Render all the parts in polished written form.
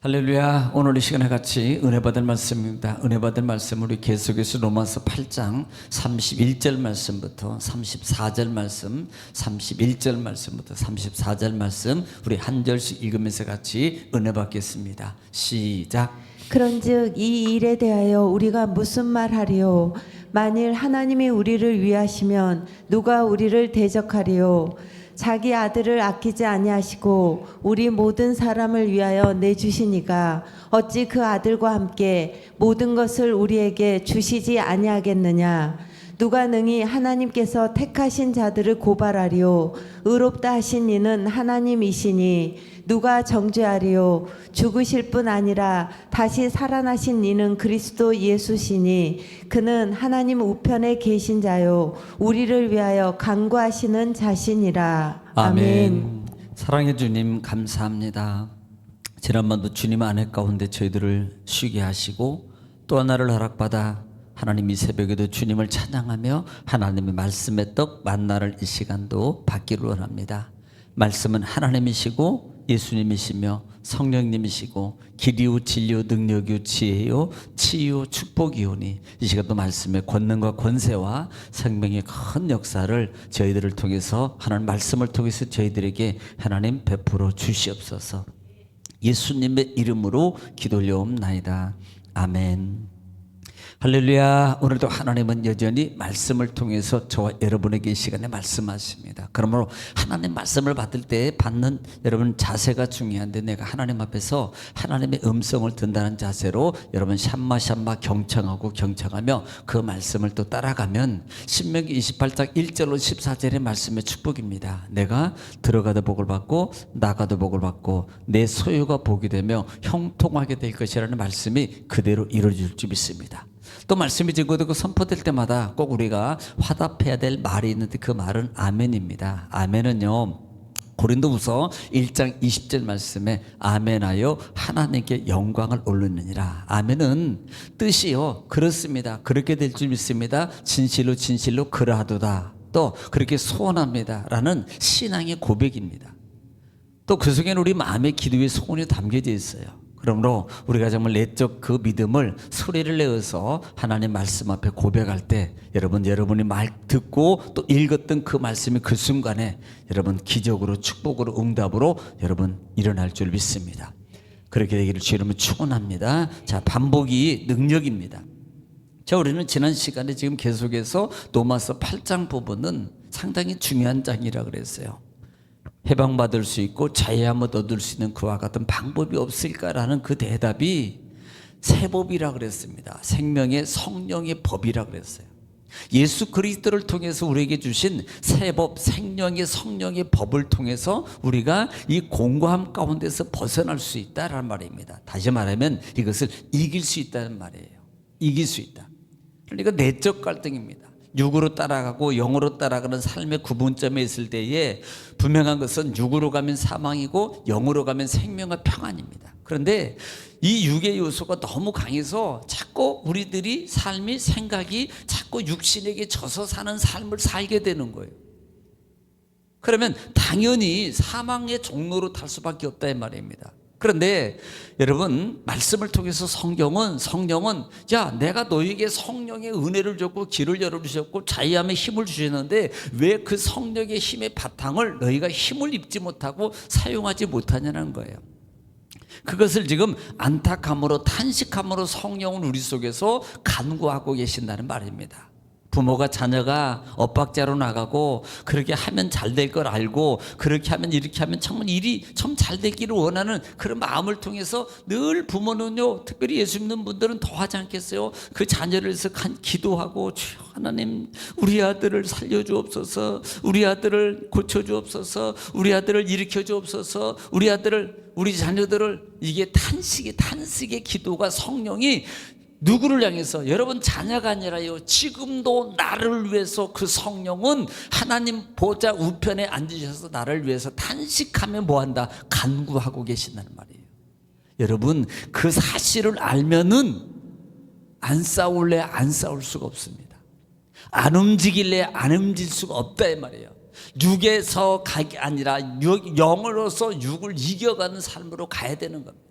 할렐루야. 오늘 이 시간에 같이 은혜 받을 말씀입니다. 은혜 받을 말씀 우리 계속해서 로마서 8장 31절 말씀부터 34절 말씀, 31절 말씀부터 34절 말씀 우리 한 절씩 읽으면서 같이 은혜 받겠습니다. 시작. 그런즉 이 일에 대하여 우리가 무슨 말하리요? 만일 하나님이 우리를 위하시면 누가 우리를 대적하리요? 자기 아들을 아끼지 아니하시고 우리 모든 사람을 위하여 내주시니가 어찌 그 아들과 함께 모든 것을 우리에게 주시지 아니하겠느냐? 누가 능히 하나님께서 택하신 자들을 고발하리요? 의롭다 하신 이는 하나님이시니 누가 정죄하리요? 죽으실 뿐 아니라 다시 살아나신 이는 그리스도 예수시니 그는 하나님 우편에 계신 자요 우리를 위하여 간구하시는 자신이라. 아멘. 사랑해 주님 감사합니다. 지난번도 주님 안에 가운데 저희들을 쉬게 하시고 또 하나를 허락받아 하나님 이 새벽에도 주님을 찬양하며 하나님의 말씀의 떡 만나를 이 시간도 받기를 원합니다. 말씀은 하나님이시고 예수님이시며 성령님이시고 길이요 진리요 능력이요 지혜요 치유요 축복이오니 이 시간도 말씀의 권능과 권세와 생명의 큰 역사를 저희들을 통해서 하나님 말씀을 통해서 저희들에게 하나님 베풀어 주시옵소서. 예수님의 이름으로 기도 올려옵나이다. 아멘. 할렐루야. 오늘도 하나님은 여전히 말씀을 통해서 저와 여러분에게 이 시간에 말씀하십니다. 그러므로 하나님 말씀을 받을 때 받는 여러분 자세가 중요한데 내가 하나님 앞에서 하나님의 음성을 듣는다는 자세로 여러분 샴마 경청하며 그 말씀을 또 따라가면 신명기 28장 1절로 14절의 말씀의 축복입니다. 내가 들어가도 복을 받고 나가도 복을 받고 내 소유가 복이 되며 형통하게 될 것이라는 말씀이 그대로 이루어질 줄 믿습니다. 또 말씀이 증거되고 선포될 때마다 꼭 우리가 화답해야 될 말이 있는데 그 말은 아멘입니다. 아멘은요 고린도후서 1장 20절 말씀에 아멘하여 하나님께 영광을 올리느니라. 아멘은 뜻이요 그렇습니다. 그렇게 될 줄 믿습니다. 진실로 그러하도다. 또 그렇게 소원합니다 라는 신앙의 고백입니다. 또 그 속에는 우리 마음의 기도의 소원이 담겨져 있어요. 그러므로 우리가 정말 내적 그 믿음을 소리를 내어서 하나님 말씀 앞에 고백할 때 여러분이 말 듣고 또 읽었던 그 말씀이 그 순간에 여러분 기적으로 축복으로 응답으로 여러분 일어날 줄 믿습니다. 그렇게 되기를 주님은 축원합니다. 자, 반복이 능력입니다. 자, 우리는 지난 시간에 지금 계속해서 로마서 8장 부분은 상당히 중요한 장이라 그랬어요. 해방받을 수 있고 자유함을 얻을 수 있는 그와 같은 방법이 없을까라는 그 대답이 세법이라 그랬습니다. 생명의 성령의 법이라 그랬어요. 예수 그리스도를 통해서 우리에게 주신 세법, 생명의 성령의 법을 통해서 우리가 이 공고함 가운데서 벗어날 수 있다라는 말입니다. 다시 말하면 이것을 이길 수 있다는 말이에요. 이길 수 있다. 그러니까 내적 갈등입니다. 육으로 따라가고 영으로 따라가는 삶의 구분점에 있을 때에 분명한 것은 육으로 가면 사망이고 영으로 가면 생명과 평안입니다. 그런데 이 육의 요소가 너무 강해서 자꾸 우리들이 삶이 생각이 자꾸 육신에게 져서 사는 삶을 살게 되는 거예요. 그러면 당연히 사망의 종로로 탈 수밖에 없다 이 말입니다. 그런데 여러분 말씀을 통해서 성령은 야 내가 너에게 성령의 은혜를 줬고 길을 열어주셨고 자유함의 힘을 주셨는데 왜 그 성령의 힘의 바탕을 너희가 힘을 입지 못하고 사용하지 못하냐는 거예요. 그것을 지금 안타감으로 탄식함으로 성령은 우리 속에서 간구하고 계신다는 말입니다. 부모가 자녀가 엇박자로 나가고 그렇게 하면 잘 될 걸 알고 그렇게 하면 이렇게 하면 정말 일이 참 잘 되기를 원하는 그런 마음을 통해서 늘 부모는요 특별히 예수 믿는 분들은 더 하지 않겠어요? 그 자녀를 위해서 기도하고 주여 하나님 우리 아들을 살려주옵소서, 우리 아들을 고쳐주옵소서, 우리 아들을 일으켜주옵소서, 우리 자녀들을 이게 탄식의 기도가 성령이 누구를 향해서 여러분 자녀가 아니라요 지금도 나를 위해서 그 성령은 하나님 보좌 우편에 앉으셔서 나를 위해서 탄식하며 뭐한다? 간구하고 계신다는 말이에요. 여러분 그 사실을 알면은 안 싸울 수가 없습니다. 안 움직일래 안 움직일 수가 없다 이 말이에요. 육에서 가기 아니라 영으로서 육을 이겨가는 삶으로 가야 되는 겁니다.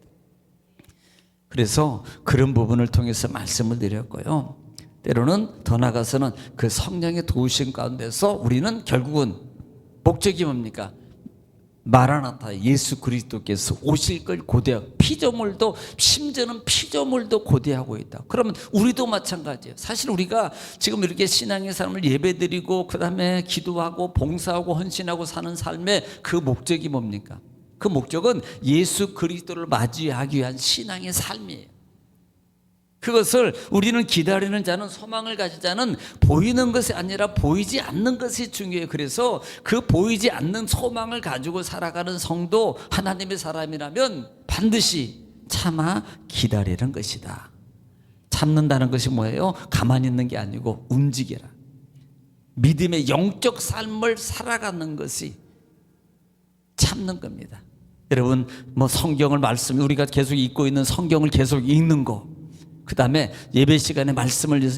그래서 그런 부분을 통해서 말씀을 드렸고요. 때로는 더 나아가서는 그 성령의 도우심 가운데서 우리는 결국은 목적이 뭡니까? 마라나타 예수 그리스도께서 오실 걸 고대하고 피조물도 심지어는 피조물도 고대하고 있다. 그러면 우리도 마찬가지예요. 사실 우리가 지금 이렇게 신앙의 삶을 예배드리고 그 다음에 기도하고 봉사하고 헌신하고 사는 삶의 그 목적이 뭡니까? 그 목적은 예수 그리스도를 맞이하기 위한 신앙의 삶이에요. 그것을 우리는 기다리는 자는 소망을 가진 자는 보이는 것이 아니라 보이지 않는 것이 중요해요. 그래서 그 보이지 않는 소망을 가지고 살아가는 성도 하나님의 사람이라면 반드시 참아 기다리는 것이다. 참는다는 것이 뭐예요? 가만히 있는 게 아니고 움직여라. 믿음의 영적 삶을 살아가는 것이 참는 겁니다. 여러분 뭐 성경을 말씀 우리가 계속 읽고 있는 성경을 계속 읽는 거, 그 다음에 예배 시간에 말씀을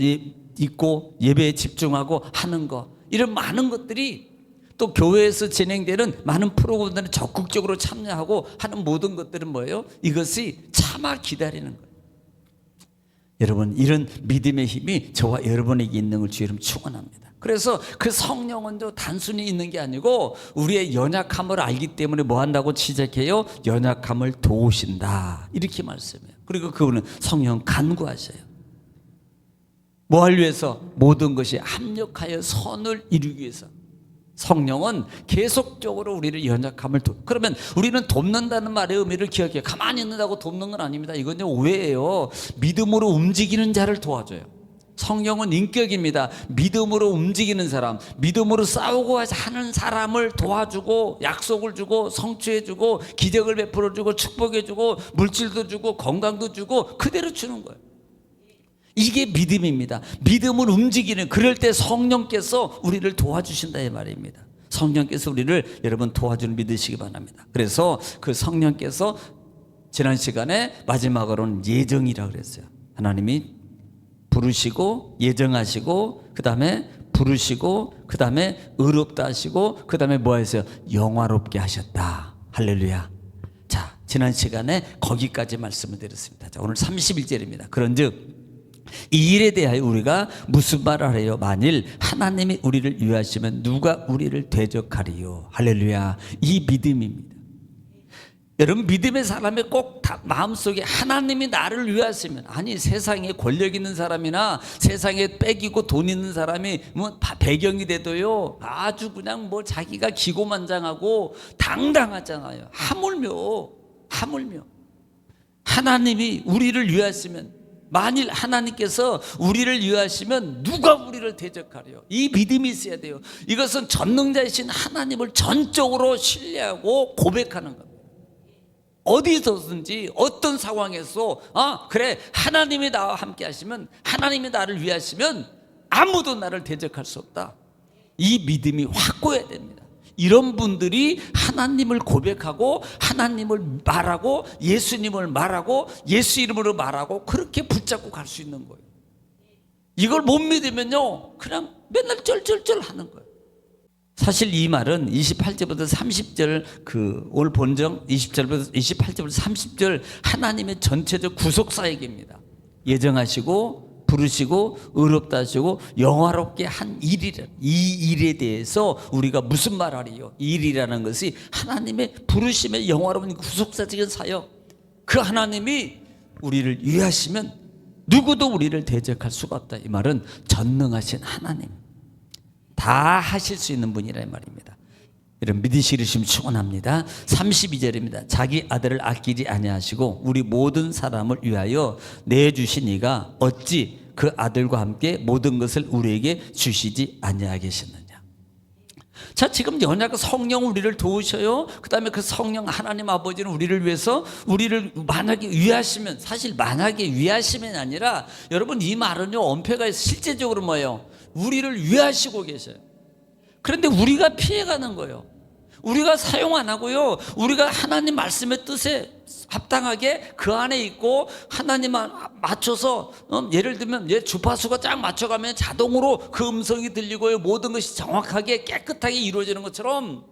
읽고 예배에 집중하고 하는 거, 이런 많은 것들이 또 교회에서 진행되는 많은 프로그램들에 적극적으로 참여하고 하는 모든 것들은 뭐예요? 이것이 참아 기다리는 거예요. 여러분 이런 믿음의 힘이 저와 여러분에게 있는 걸 주님 축원합니다. 그래서 그 성령은도 단순히 있는 게 아니고 우리의 연약함을 알기 때문에 뭐 한다고 시작해요? 연약함을 도우신다 이렇게 말씀해요. 그리고 그분은 성령 간구하셔요. 뭐 하기 위해서? 모든 것이 합력하여 선을 이루기 위해서. 성령은 계속적으로 우리를 연약함을 그러면 우리는 돕는다는 말의 의미를 기억해요. 가만히 있는다고 돕는 건 아닙니다. 이건요 오해예요. 믿음으로 움직이는 자를 도와줘요. 성령은 인격입니다. 믿음으로 움직이는 사람, 믿음으로 싸우고 하는 사람을 도와주고 약속을 주고 성취해주고 기적을 베풀어주고 축복해주고 물질도 주고 건강도 주고 그대로 주는 거예요. 이게 믿음입니다. 믿음을 움직이는, 그럴 때 성령께서 우리를 도와주신다 이 말입니다. 성령께서 우리를 여러분 도와주는 믿으시기 바랍니다. 그래서 그 성령께서 지난 시간에 마지막으로는 예정이라고 그랬어요. 하나님이 부르시고 예정하시고 그 다음에 부르시고 그 다음에 의롭다 하시고 그 다음에 뭐 하셨어요? 영화롭게 하셨다. 할렐루야. 자, 지난 시간에 거기까지 말씀을 드렸습니다. 자, 오늘 31절입니다. 그런즉 이 일에 대하여 우리가 무슨 말을 하래요? 만일 하나님이 우리를 위하시면 누가 우리를 대적하리요? 할렐루야. 이 믿음입니다. 여러분 믿음의 사람이 꼭 마음속에 하나님이 나를 위하시면, 아니 세상에 권력 있는 사람이나 세상에 빽이고 돈 있는 사람이 뭐 배경이 돼도요 아주 그냥 뭐 자기가 기고만장하고 당당하잖아요. 하물며 하나님이 우리를 위하시면, 만일 하나님께서 우리를 위하시면 누가 우리를 대적하려? 이 믿음이 있어야 돼요. 이것은 전능자이신 하나님을 전적으로 신뢰하고 고백하는 겁니다. 어디서든지 어떤 상황에서 그래 하나님이 나와 함께 하시면, 하나님이 나를 위하시면 아무도 나를 대적할 수 없다. 이 믿음이 확고해야 됩니다. 이런 분들이 하나님을 고백하고 하나님을 말하고 예수님을 말하고 예수 이름으로 말하고 그렇게 붙잡고 갈 수 있는 거예요. 이걸 못 믿으면요 그냥 맨날 쩔쩔쩔 하는 거예요. 사실 이 말은 28절부터 30절 올 본정 20절부터 28절부터 30절 하나님의 전체적 구속사 얘기입니다. 예정하시고 부르시고 의롭다 하시고 영화롭게 한 일이라. 이 일에 대해서 우리가 무슨 말하리요? 이 일이라는 것이 하나님의 부르심의 영화로운 구속사적인 사역. 그 하나님이 우리를 위하시면 누구도 우리를 대적할 수가 없다. 이 말은 전능하신 하나님, 다 하실 수 있는 분이라 말입니다. 이런 믿으시리심 축원합니다. 32절입니다. 자기 아들을 아끼지 아니하시고 우리 모든 사람을 위하여 내주신 이가 어찌 그 아들과 함께 모든 것을 우리에게 주시지 아니하겠느냐. 자, 지금 연약한 성령 우리를 도우셔요. 그 다음에 그 성령 하나님 아버지는 우리를 위해서 우리를 만약에 위하시면, 사실 만약에 위하시면 아니라 여러분 이 말은요 엄폐가 실제적으로 뭐예요? 우리를 위하시고 계셔요. 그런데 우리가 피해가는 거예요. 우리가 사용 안 하고요, 우리가 하나님 말씀의 뜻에 합당하게 그 안에 있고 하나님 맞춰서 예를 들면 주파수가 쫙 맞춰가면 자동으로 그 음성이 들리고요 모든 것이 정확하게 깨끗하게 이루어지는 것처럼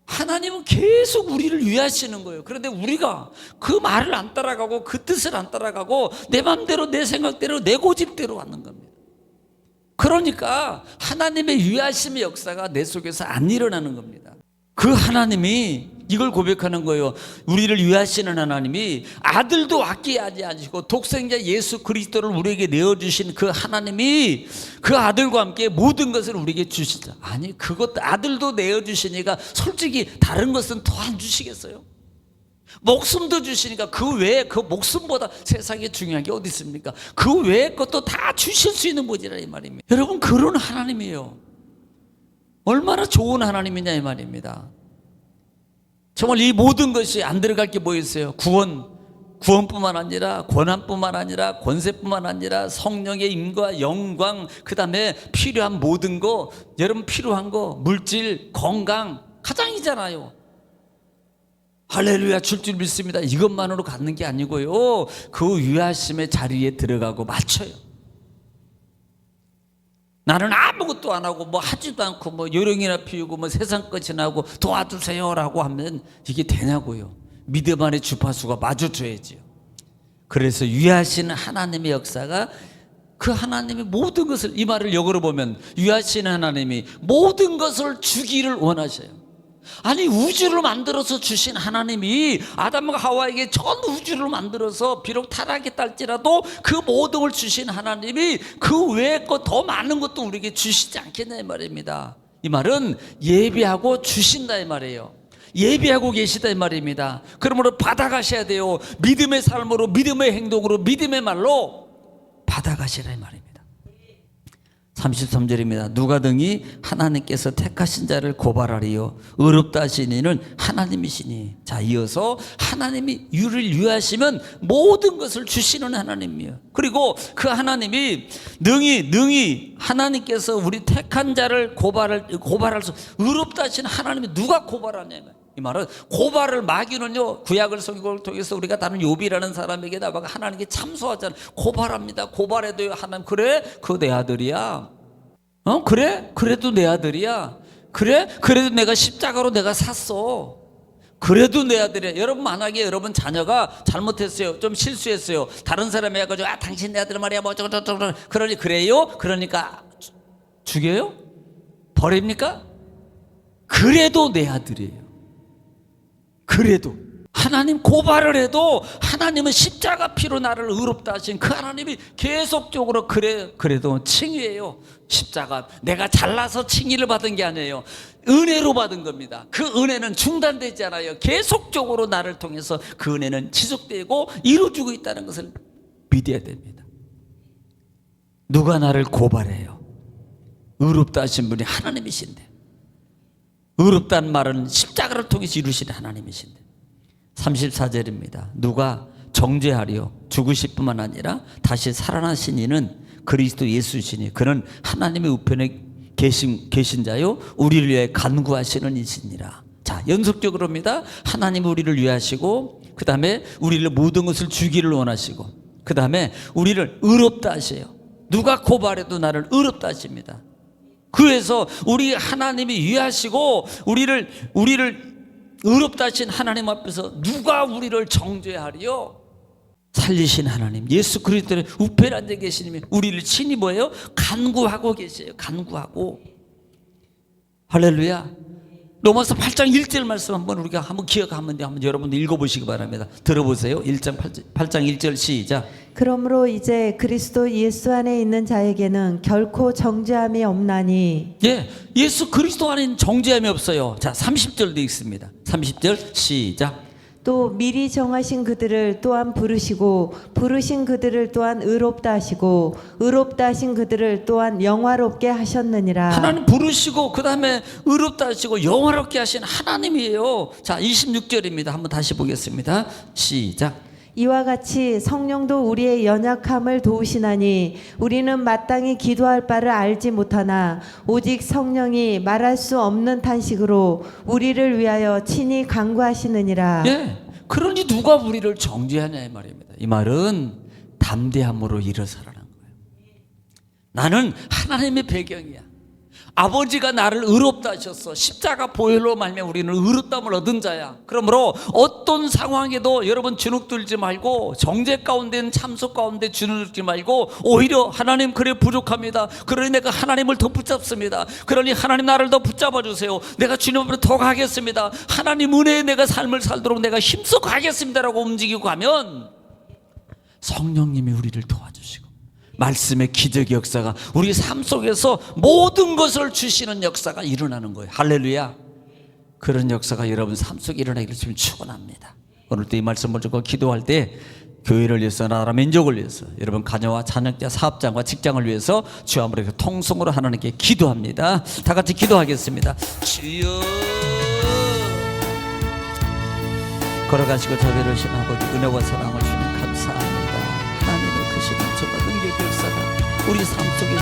하나님은 계속 우리를 위하시는 거예요. 그런데 우리가 그 말을 안 따라가고 그 뜻을 안 따라가고 내 마음대로 내 생각대로 내 고집대로 하는 겁니다. 그러니까 하나님의 위하심의 역사가 내 속에서 안 일어나는 겁니다. 그 하나님이 이걸 고백하는 거예요. 우리를 위하시는 하나님이 아들도 아끼지 않으시고 독생자 예수 그리스도를 우리에게 내어주신 그 하나님이 그 아들과 함께 모든 것을 우리에게 주시자. 아니, 그것 아들도 내어주시니까 솔직히 다른 것은 더 안 주시겠어요? 목숨도 주시니까 그 외에, 그 목숨보다 세상에 중요한 게 어디 있습니까? 그 외의 것도 다 주실 수 있는 분이라 이 말입니다. 여러분, 그런 하나님이에요. 얼마나 좋은 하나님이냐 이 말입니다. 정말 이 모든 것이 안 들어갈 게 뭐 있어요? 구원뿐만 아니라 권한뿐만 아니라 권세뿐만 아니라 성령의 임과 영광, 그 다음에 필요한 모든 거, 여러분 필요한 거, 물질, 건강, 가장이잖아요. 할렐루야, 줄 믿습니다. 이것만으로 갖는 게 아니고요, 그 위하심의 자리에 들어가고 맞춰요. 나는 아무것도 안 하고 뭐 하지도 않고 뭐 요령이나 피우고 뭐 세상 끝이나 하고 도와주세요라고 하면 이게 되냐고요. 믿음 안에 주파수가 맞춰줘야지요. 그래서 위하시는 하나님의 역사가, 그 하나님이 모든 것을, 이 말을 역으로 보면 위하시는 하나님이 모든 것을 주기를 원하셔요. 아니, 우주를 만들어서 주신 하나님이 아담과 하와에게 전 우주를 만들어서 비록 타락했다 할지라도 그 모든 걸 주신 하나님이 그 외의 것 더 많은 것도 우리에게 주시지 않겠냐 이 말입니다. 이 말은 예비하고 주신다 이 말이에요. 예비하고 계시다 이 말입니다. 그러므로 받아가셔야 돼요. 믿음의 삶으로, 믿음의 행동으로, 믿음의 말로 받아가시라 이 말입니다. 33절입니다. 누가 등이 하나님께서 택하신 자를 고발하리요 의롭다 하신 이는 하나님이시니. 자, 이어서 하나님이 우리를 위하시면 모든 것을 주시는 하나님이에요. 그리고 그 하나님이 능히 하나님께서 우리 택한 자를 고발할 수, 의롭다 하신 하나님이 누가 고발하냐면, 이 말은 고발을, 마귀는요 구약을 성경을 통해서 우리가 다른 욥이라는 사람에게 나와가 하나님께 참소하잖아요. 고발합니다. 고발해도요 하나님, 그래? 그거 내 아들이야. 그래? 그래도 내 아들이야. 그래? 그래도 내가 십자가로 내가 샀어. 그래도 내 아들이야. 여러분, 만약에 여러분 자녀가 잘못했어요, 좀 실수했어요, 다른 사람이 해가지고 당신 내 아들 말이야 뭐 어쩌고 그러니, 그래요? 그러니까 죽여요? 버립니까? 그래도 내 아들이에요. 그래도 하나님 고발을 해도 하나님은 십자가 피로 나를 의롭다 하신 그 하나님이 계속적으로 그래도 칭의해요. 십자가 내가 잘나서 칭의를 받은 게 아니에요. 은혜로 받은 겁니다. 그 은혜는 중단되지 않아요. 계속적으로 나를 통해서 그 은혜는 지속되고 이루어지고 있다는 것을 믿어야 됩니다. 누가 나를 고발해요? 의롭다 하신 분이 하나님이신데, 의롭다는 말은 십자가를 통해서 이루신 하나님이신데. 34절입니다. 누가 정죄하려 죽으실 뿐만 아니라 다시 살아나신 이는 그리스도 예수시니 그는 하나님의 우편에 계신 자요 우리를 위해 간구하시는 이시니라. 자, 연속적으로입니다. 하나님이 우리를 위하시고, 그 다음에 우리를 모든 것을 주기를 원하시고, 그 다음에 우리를 의롭다 하세요. 누가 고발해도 나를 의롭다 하십니다. 그래서 우리 하나님이 위하시고 우리를 의롭다 하신 하나님 앞에서 누가 우리를 정죄하리요? 살리신 하나님, 예수 그리스도의 우편에 앉아 계시님이 우리를 친히 뭐예요? 간구하고 계세요. 간구하고. 할렐루야. 로마서 8장 1절 말씀 우리가 한번 기억하면 한번 여러분들 읽어보시기 바랍니다. 들어보세요. 8장 1절 시작. 그러므로 이제 그리스도 예수 안에 있는 자에게는 결코 정죄함이 없나니. 예, 예수 그리스도 안에는 정죄함이 없어요. 자, 30절도 읽습니다. 30절 시작. 또 미리 정하신 그들을 또한 부르시고 부르신 그들을 또한 의롭다 하시고 의롭다 하신 그들을 또한 영화롭게 하셨느니라. 하나님 부르시고 그 다음에 의롭다 하시고 영화롭게 하신 하나님이에요. 자, 26절입니다. 한번 다시 보겠습니다. 시작. 이와 같이 성령도 우리의 연약함을 도우시나니 우리는 마땅히 기도할 바를 알지 못하나 오직 성령이 말할 수 없는 탄식으로 우리를 위하여 친히 간구하시느니라. 예, 그러니 누가 우리를 정죄하냐 이 말입니다. 이 말은 담대함으로 일어서라는 거예요. 나는 하나님의 배경이야. 아버지가 나를 의롭다 하셨어. 십자가 보혈로 말미암아 우리는 의롭다함을 얻은 자야. 그러므로 어떤 상황에도 여러분 주눅들지 말고, 정죄 가운데는 참소 가운데 주눅들지 말고, 오히려 하나님 그래 부족합니다. 그러니 내가 하나님을 더 붙잡습니다. 그러니 하나님 나를 더 붙잡아 주세요. 내가 주님 앞으로 더 가겠습니다. 하나님 은혜에 내가 삶을 살도록 내가 힘써 가겠습니다라고 움직이고 가면 성령님이 우리를 도와주시고 말씀의 기적의 역사가 우리 삶 속에서 모든 것을 주시는 역사가 일어나는 거예요. 할렐루야. 그런 역사가 여러분 삶 속에 일어나기를 지금 축원합니다. 오늘도 이 말씀을 듣고 기도할 때 교회를 위해서, 나라 민족을 위해서, 여러분 가정과 자녀자, 사업장과 직장을 위해서 주여 한번 이렇게 통성으로 하나님께 기도합니다. 다 같이 기도하겠습니다. 주여. 걸어가시고 자비를 신 아버지, 은혜와 사랑을 주님 감사합니다. 하나님의 크신 정말 능력의 역사가 우리 삶 속에